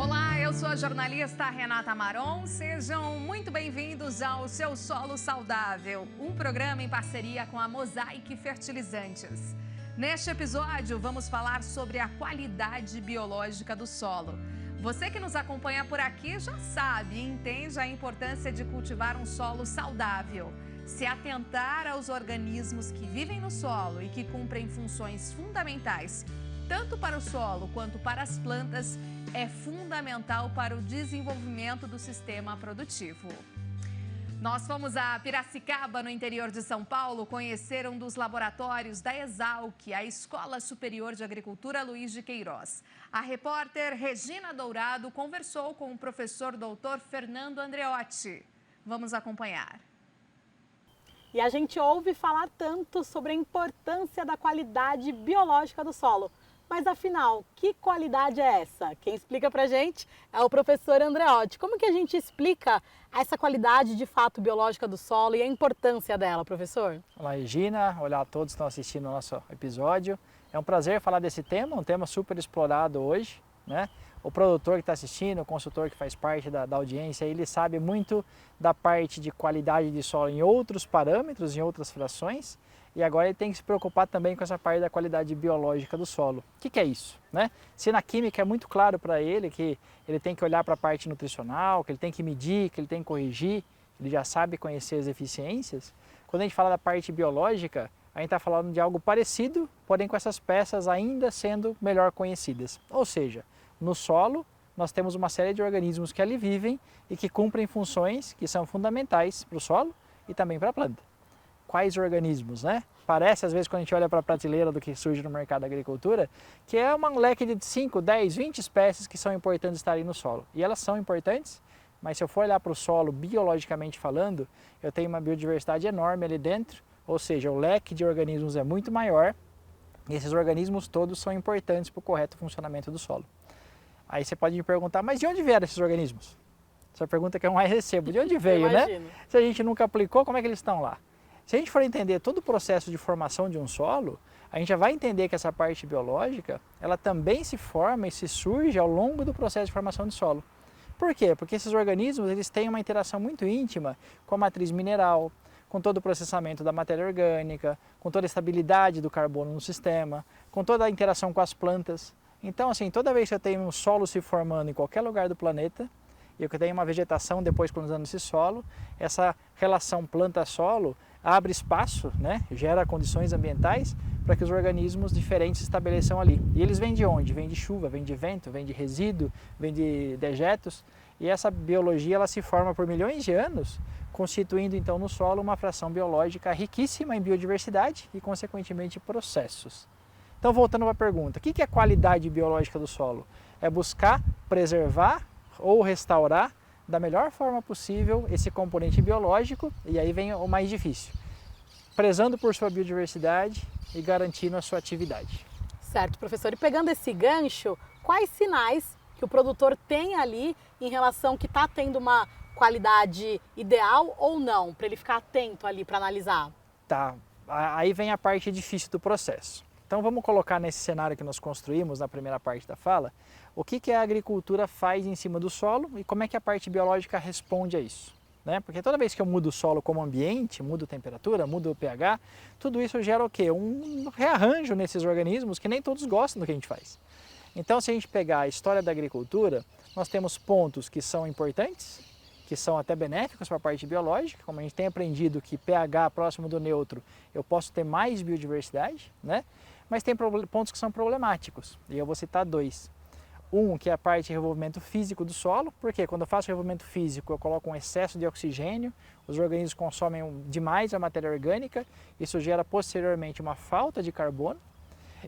Olá, eu sou a jornalista Renata Maron. Sejam muito bem-vindos ao Seu Solo Saudável, um programa em parceria com a Mosaic Fertilizantes. Neste episódio, vamos falar sobre a qualidade biológica do solo. Você que nos acompanha por aqui já sabe e entende a importância de cultivar um solo saudável. Se atentar aos organismos que vivem no solo e que cumprem funções fundamentais, tanto para o solo quanto para as plantas, é fundamental para o desenvolvimento do sistema produtivo. Nós fomos a Piracicaba, no interior de São Paulo, conhecer um dos laboratórios da Exalc, a Escola Superior de Agricultura Luiz de Queiroz. A repórter Regina Dourado conversou com o professor doutor Fernando Andreotti. Vamos acompanhar. E a gente ouve falar tanto sobre a importância da qualidade biológica do solo. Mas afinal, que qualidade é essa? Quem explica pra gente é o professor Andreotti. Como que a gente explica essa qualidade de fato biológica do solo e a importância dela, professor? Olá, Regina. Olá a todos que estão assistindo o nosso episódio. É um prazer falar desse tema, um tema super explorado hoje, né? O produtor que está assistindo, o consultor que faz parte da audiência, ele sabe muito da parte de qualidade de solo em outros parâmetros, em outras frações. E agora ele tem que se preocupar também com essa parte da qualidade biológica do solo. O que é isso, né? Se na química é muito claro para ele que ele tem que olhar para a parte nutricional, que ele tem que medir, que ele tem que corrigir, ele já sabe conhecer as eficiências. Quando a gente fala da parte biológica, a gente está falando de algo parecido, porém com essas peças ainda sendo melhor conhecidas. Ou seja, no solo nós temos uma série de organismos que ali vivem e que cumprem funções que são fundamentais para o solo e também para a planta. Quais organismos, né? Parece, às vezes, quando a gente olha para a prateleira do que surge no mercado da agricultura, que é um leque de 5, 10, 20 espécies que são importantes estarem no solo. E elas são importantes, mas se eu for olhar para o solo, biologicamente falando, eu tenho uma biodiversidade enorme ali dentro, ou seja, o leque de organismos é muito maior e esses organismos todos são importantes para o correto funcionamento do solo. Aí você pode me perguntar, mas de onde vieram esses organismos? Essa pergunta que eu mais recebo, de onde veio, né? Se a gente nunca aplicou, como é que eles estão lá? Se a gente for entender todo o processo de formação de um solo, a gente já vai entender que essa parte biológica, ela também se forma e se surge ao longo do processo de formação do solo. Por quê? Porque esses organismos, eles têm uma interação muito íntima com a matriz mineral, com todo o processamento da matéria orgânica, com toda a estabilidade do carbono no sistema, com toda a interação com as plantas. Então, assim, toda vez que eu tenho um solo se formando em qualquer lugar do planeta, e eu tenho uma vegetação depois colonizando esse solo, essa relação planta-solo abre espaço, né? Gera condições ambientais para que os organismos diferentes se estabeleçam ali. E eles vêm de onde? Vêm de chuva, vêm de vento, vêm de resíduo, vêm de dejetos. E essa biologia ela se forma por milhões de anos, constituindo então no solo uma fração biológica riquíssima em biodiversidade e consequentemente processos. Então voltando para a pergunta, o que é qualidade biológica do solo? É buscar preservar ou restaurar da melhor forma possível esse componente biológico, e aí vem o mais difícil, prezando por sua biodiversidade e garantindo a sua atividade. Certo, professor. E pegando esse gancho, quais sinais que o produtor tem ali em relação que está tendo uma qualidade ideal ou não, para ele ficar atento ali para analisar? Tá, aí vem a parte difícil do processo. Então vamos colocar nesse cenário que nós construímos na primeira parte da fala, o que a agricultura faz em cima do solo e como é que a parte biológica responde a isso, né? Porque toda vez que eu mudo o solo como ambiente, mudo a temperatura, mudo o pH, tudo isso gera o quê? Um rearranjo nesses organismos que nem todos gostam do que a gente faz. Então, se a gente pegar a história da agricultura, nós temos pontos que são importantes, que são até benéficos para a parte biológica, como a gente tem aprendido que pH próximo do neutro, eu posso ter mais biodiversidade, né? Mas tem pontos que são problemáticos, e eu vou citar dois. Um, que é a parte de revolvimento físico do solo, porque quando eu faço revolvimento físico eu coloco um excesso de oxigênio, os organismos consomem demais a matéria orgânica, isso gera posteriormente uma falta de carbono.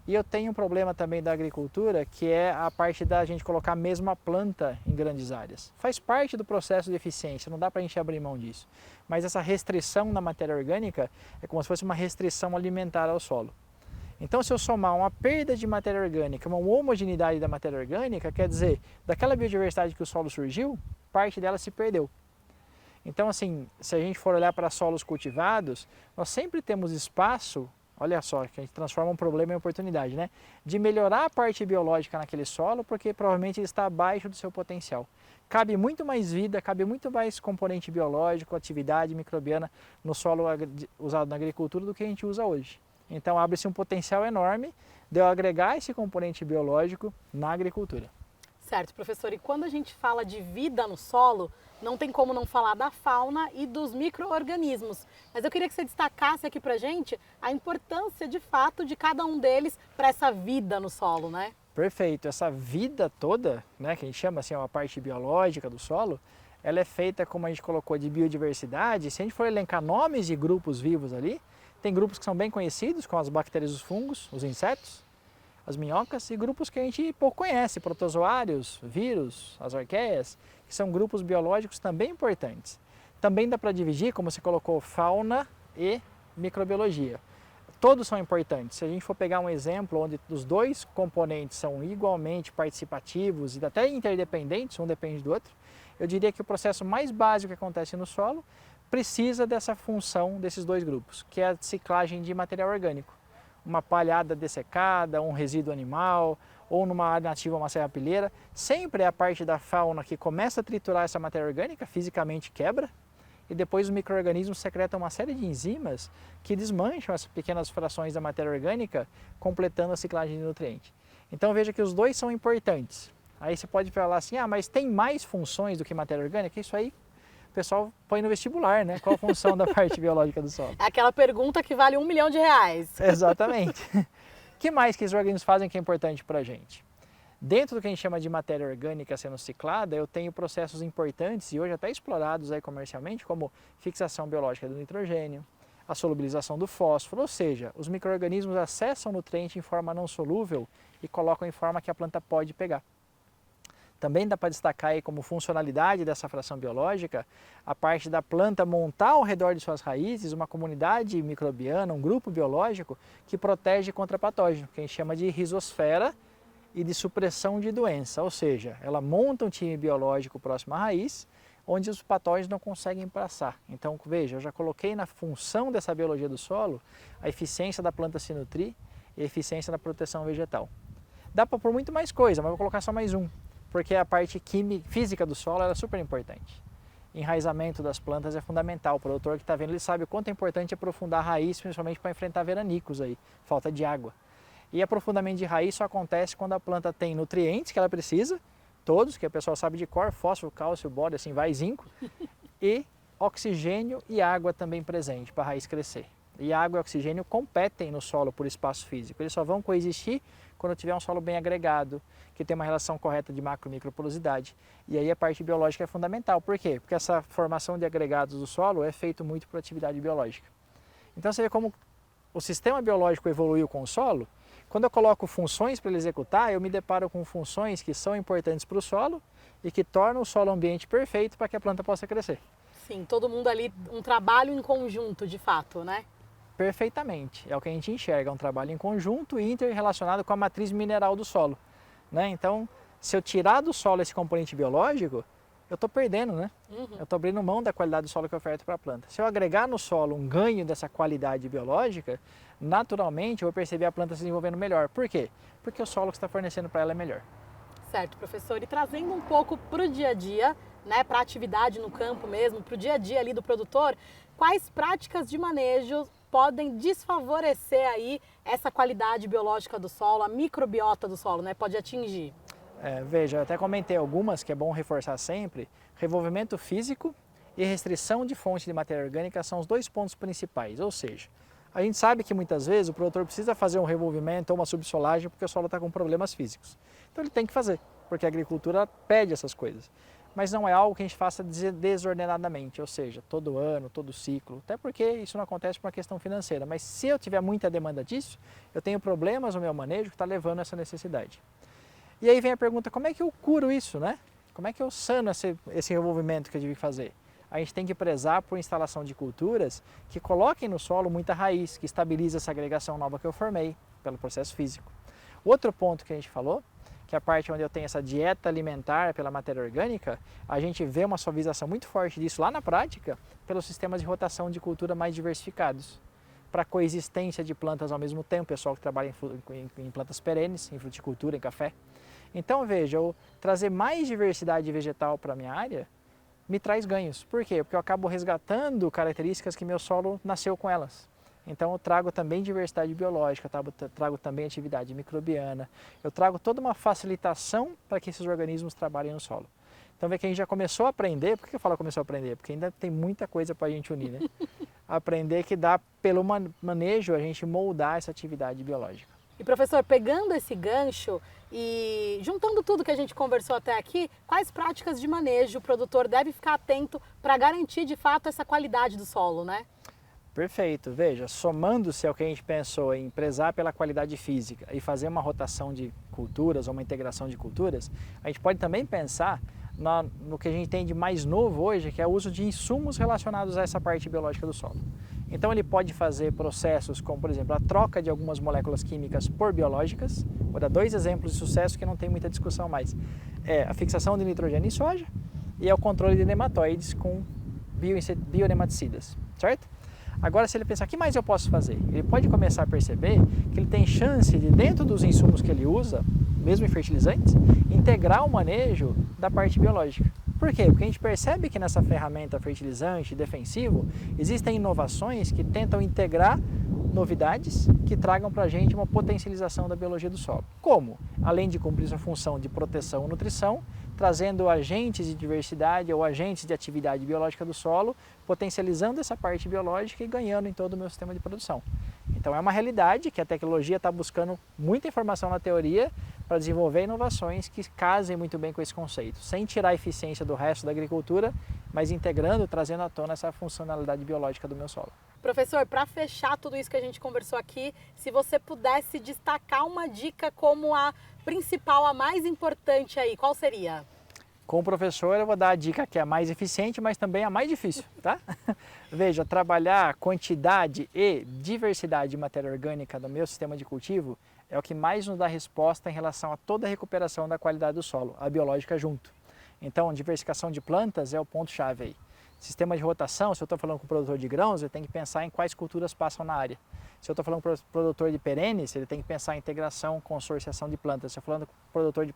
E eu tenho um problema também da agricultura, que é a parte da gente colocar a mesma planta em grandes áreas. Faz parte do processo de eficiência, não dá para a gente abrir mão disso. Mas essa restrição na matéria orgânica é como se fosse uma restrição alimentar ao solo. Então, se eu somar uma perda de matéria orgânica, uma homogeneidade da matéria orgânica, quer dizer, daquela biodiversidade que o solo surgiu, parte dela se perdeu. Então, assim, se a gente for olhar para solos cultivados, nós sempre temos espaço olha só, que a gente transforma um problema em oportunidade, né? De melhorar a parte biológica naquele solo, porque provavelmente ele está abaixo do seu potencial. Cabe muito mais vida, cabe muito mais componente biológico, atividade microbiana no solo usado na agricultura do que a gente usa hoje. Então abre-se um potencial enorme de eu agregar esse componente biológico na agricultura. Certo, professor. E quando a gente fala de vida no solo, não tem como não falar da fauna e dos micro-organismos. Mas eu queria que você destacasse aqui pra gente a importância de fato de cada um deles para essa vida no solo, né? Perfeito. Essa vida toda, né, que a gente chama assim, a parte biológica do solo, ela é feita, como a gente colocou, de biodiversidade. Se a gente for elencar nomes de grupos vivos ali, tem grupos que são bem conhecidos, como as bactérias, os fungos, os insetos, as minhocas, e grupos que a gente pouco conhece, protozoários, vírus, as arqueias, que são grupos biológicos também importantes. Também dá para dividir, como você colocou, fauna e microbiologia. Todos são importantes. Se a gente for pegar um exemplo onde os dois componentes são igualmente participativos e até interdependentes, um depende do outro, eu diria que o processo mais básico que acontece no solo precisa dessa função desses dois grupos, que é a ciclagem de material orgânico. Uma palhada dessecada, um resíduo animal, ou numa área nativa uma serrapilheira, sempre é a parte da fauna que começa a triturar essa matéria orgânica, fisicamente quebra, e depois os micro-organismos secretam uma série de enzimas que desmancham essas pequenas frações da matéria orgânica, completando a ciclagem de nutriente. Então veja que os dois são importantes. Aí você pode falar assim, mas tem mais funções do que matéria orgânica? Isso aí o pessoal põe no vestibular, né? Qual a função da parte biológica do solo? É aquela pergunta que vale R$1 milhão. Exatamente. O que mais que os organismos fazem que é importante para a gente? Dentro do que a gente chama de matéria orgânica sendo ciclada, eu tenho processos importantes e hoje até explorados aí comercialmente, como fixação biológica do nitrogênio, a solubilização do fósforo, ou seja, os micro-organismos acessam o nutriente em forma não solúvel e colocam em forma que a planta pode pegar. Também dá para destacar aí como funcionalidade dessa fração biológica a parte da planta montar ao redor de suas raízes uma comunidade microbiana, um grupo biológico que protege contra patógeno, que a gente chama de rizosfera e de supressão de doença, ou seja, ela monta um time biológico próximo à raiz, onde os patógenos não conseguem passar. Então veja, eu já coloquei na função dessa biologia do solo a eficiência da planta se nutrir e a eficiência da proteção vegetal. Dá para pôr muito mais coisa, mas vou colocar só mais um. Porque a parte física do solo é super importante. Enraizamento das plantas é fundamental. O produtor que está vendo, ele sabe o quanto é importante aprofundar a raiz, principalmente para enfrentar veranicos aí, falta de água. E aprofundamento de raiz só acontece quando a planta tem nutrientes que ela precisa, todos, que a pessoa sabe de cor, fósforo, cálcio, bório, assim vai, zinco, e oxigênio e água também presente para a raiz crescer. E água e oxigênio competem no solo por espaço físico. Eles só vão coexistir quando tiver um solo bem agregado, que tem uma relação correta de macro e microporosidade. E aí a parte biológica é fundamental. Por quê? Porque essa formação de agregados do solo é feito muito por atividade biológica. Então você vê como o sistema biológico evoluiu com o solo. Quando eu coloco funções para ele executar, eu me deparo com funções que são importantes para o solo e que tornam o solo um ambiente perfeito para que a planta possa crescer. Sim, todo mundo ali, um trabalho em conjunto, de fato, né? Perfeitamente, é o que a gente enxerga, é um trabalho em conjunto e interrelacionado com a matriz mineral do solo, né? Então, se eu tirar do solo esse componente biológico, eu estou perdendo, né? Eu estou abrindo mão da qualidade do solo que eu oferto para a planta. Se eu agregar no solo um ganho dessa qualidade biológica, naturalmente eu vou perceber a planta se desenvolvendo melhor. Por quê? Porque o solo que está fornecendo para ela é melhor. Certo, professor. E trazendo um pouco para o dia a dia, né, para a atividade no campo mesmo, para o dia a dia ali do produtor, quais práticas de manejo podem desfavorecer aí essa qualidade biológica do solo, a microbiota do solo, né? Pode atingir. Veja, eu até comentei algumas que é bom reforçar sempre. Revolvimento físico e restrição de fonte de matéria orgânica são os dois pontos principais. Ou seja, a gente sabe que muitas vezes o produtor precisa fazer um revolvimento ou uma subsolagem porque o solo está com problemas físicos. Então ele tem que fazer, porque a agricultura pede essas coisas. Mas não é algo que a gente faça desordenadamente, ou seja, todo ano, todo ciclo, até porque isso não acontece por uma questão financeira. Mas se eu tiver muita demanda disso, eu tenho problemas no meu manejo que está levando a essa necessidade. E aí vem a pergunta, como é que eu curo isso, né? Como é que eu sano esse revolvimento que eu tive que fazer? A gente tem que prezar por instalação de culturas que coloquem no solo muita raiz, que estabilize essa agregação nova que eu formei pelo processo físico. Outro ponto que a gente falou, que é a parte onde eu tenho essa dieta alimentar pela matéria orgânica, a gente vê uma suavização muito forte disso lá na prática pelos sistemas de rotação de cultura mais diversificados. para a coexistência de plantas ao mesmo tempo, pessoal que trabalha em plantas perenes, em fruticultura, em café. Então veja, eu trazer mais diversidade vegetal para a minha área me traz ganhos. Por quê? Porque eu acabo resgatando características que meu solo nasceu com elas. Então eu trago também diversidade biológica, trago também atividade microbiana, eu trago toda uma facilitação para que esses organismos trabalhem no solo. Então vê que a gente já começou a aprender. Por que eu falo começou a aprender? Porque ainda tem muita coisa para a gente unir, né? Aprender que dá pelo manejo a gente moldar essa atividade biológica. E professor, pegando esse gancho e juntando tudo que a gente conversou até aqui, quais práticas de manejo o produtor deve ficar atento para garantir de fato essa qualidade do solo, né? Perfeito. Veja, somando-se ao que a gente pensou em prezar pela qualidade física e fazer uma rotação de culturas ou uma integração de culturas, a gente pode também pensar no que a gente tem de mais novo hoje, que é o uso de insumos relacionados a essa parte biológica do solo. Então ele pode fazer processos como, por exemplo, a troca de algumas moléculas químicas por biológicas. Vou dar 2 exemplos de sucesso que não tem muita discussão mais. É a fixação de nitrogênio em soja e é o controle de nematóides com bionematicidas, certo? Agora, se ele pensar, o que mais eu posso fazer? Ele pode começar a perceber que ele tem chance de, dentro dos insumos que ele usa, mesmo em fertilizantes, integrar o manejo da parte biológica. Por quê? Porque a gente percebe que nessa ferramenta fertilizante defensivo, existem inovações que tentam integrar novidades que tragam para a gente uma potencialização da biologia do solo. Como? Além de cumprir sua função de proteção e nutrição, trazendo agentes de diversidade ou agentes de atividade biológica do solo, potencializando essa parte biológica e ganhando em todo o meu sistema de produção. Então é uma realidade que a tecnologia está buscando muita informação na teoria para desenvolver inovações que casem muito bem com esse conceito, sem tirar a eficiência do resto da agricultura, mas integrando, trazendo à tona essa funcionalidade biológica do meu solo. Professor, para fechar tudo isso que a gente conversou aqui, se você pudesse destacar uma dica como a principal, a mais importante aí, qual seria? Com o professor eu vou dar a dica que é a mais eficiente, mas também a mais difícil, tá? Veja, trabalhar quantidade e diversidade de matéria orgânica no meu sistema de cultivo é o que mais nos dá resposta em relação a toda a recuperação da qualidade do solo, a biológica junto. Então, diversificação de plantas é o ponto-chave aí. Sistema de rotação, se eu estou falando com o produtor de grãos, ele tem que pensar em quais culturas passam na área. Se eu estou falando com o produtor de perenes, ele tem que pensar em integração, consorciação de plantas. Se eu estou falando com o produtor de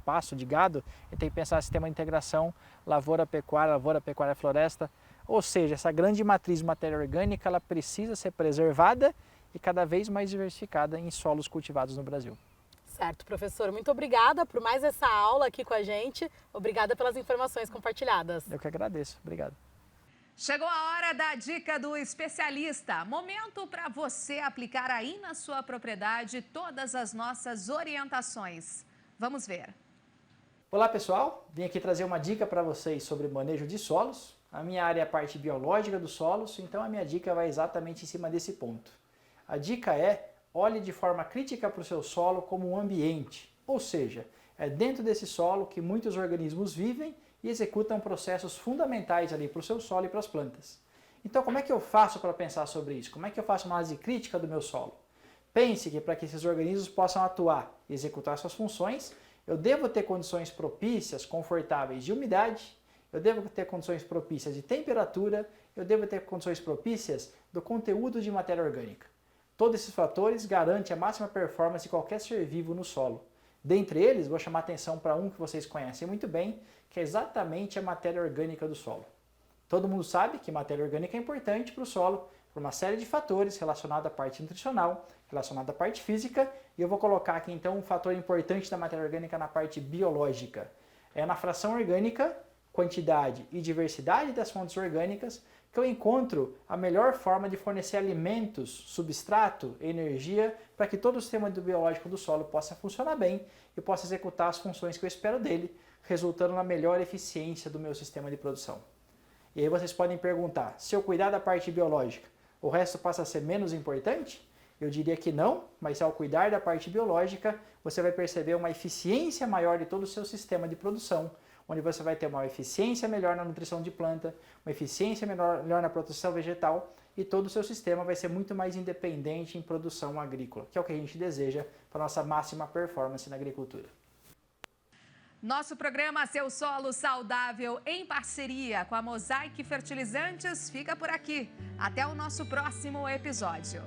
pasto, de gado, ele tem que pensar em sistema de integração, lavoura-pecuária, floresta. Ou seja, essa grande matriz de matéria orgânica, ela precisa ser preservada e cada vez mais diversificada em solos cultivados no Brasil. Certo, professor. Muito obrigada por mais essa aula aqui com a gente. Obrigada pelas informações compartilhadas. Eu que agradeço. Obrigado. Chegou a hora da dica do especialista. Momento para você aplicar aí na sua propriedade todas as nossas orientações. Vamos ver. Olá pessoal, vim aqui trazer uma dica para vocês sobre manejo de solos. A minha área é a parte biológica dos solos, então a minha dica vai exatamente em cima desse ponto. A dica é: olhe de forma crítica para o seu solo como um ambiente, ou seja, é dentro desse solo que muitos organismos vivem e executam processos fundamentais ali para o seu solo e para as plantas. Então como é que eu faço para pensar sobre isso? Como é que eu faço uma análise crítica do meu solo? Pense que para que esses organismos possam atuar e executar suas funções, eu devo ter condições propícias, confortáveis de umidade, eu devo ter condições propícias de temperatura, eu devo ter condições propícias do conteúdo de matéria orgânica. Todos esses fatores garantem a máxima performance de qualquer ser vivo no solo. Dentre eles, vou chamar atenção para um que vocês conhecem muito bem, que é exatamente a matéria orgânica do solo. Todo mundo sabe que matéria orgânica é importante para o solo, por uma série de fatores relacionados à parte nutricional, relacionada à parte física, e eu vou colocar aqui então um fator importante da matéria orgânica na parte biológica. É na fração orgânica, quantidade e diversidade das fontes orgânicas, que eu encontro a melhor forma de fornecer alimentos, substrato, energia, para que todo o sistema biológico do solo possa funcionar bem e possa executar as funções que eu espero dele, resultando na melhor eficiência do meu sistema de produção. E aí vocês podem perguntar, se eu cuidar da parte biológica, o resto passa a ser menos importante? Eu diria que não, mas ao cuidar da parte biológica, você vai perceber uma eficiência maior de todo o seu sistema de produção, onde você vai ter uma eficiência melhor na nutrição de planta, uma eficiência melhor na proteção vegetal e todo o seu sistema vai ser muito mais independente em produção agrícola, que é o que a gente deseja para a nossa máxima performance na agricultura. Nosso programa Seu Solo Saudável, em parceria com a Mosaic Fertilizantes, fica por aqui. Até o nosso próximo episódio.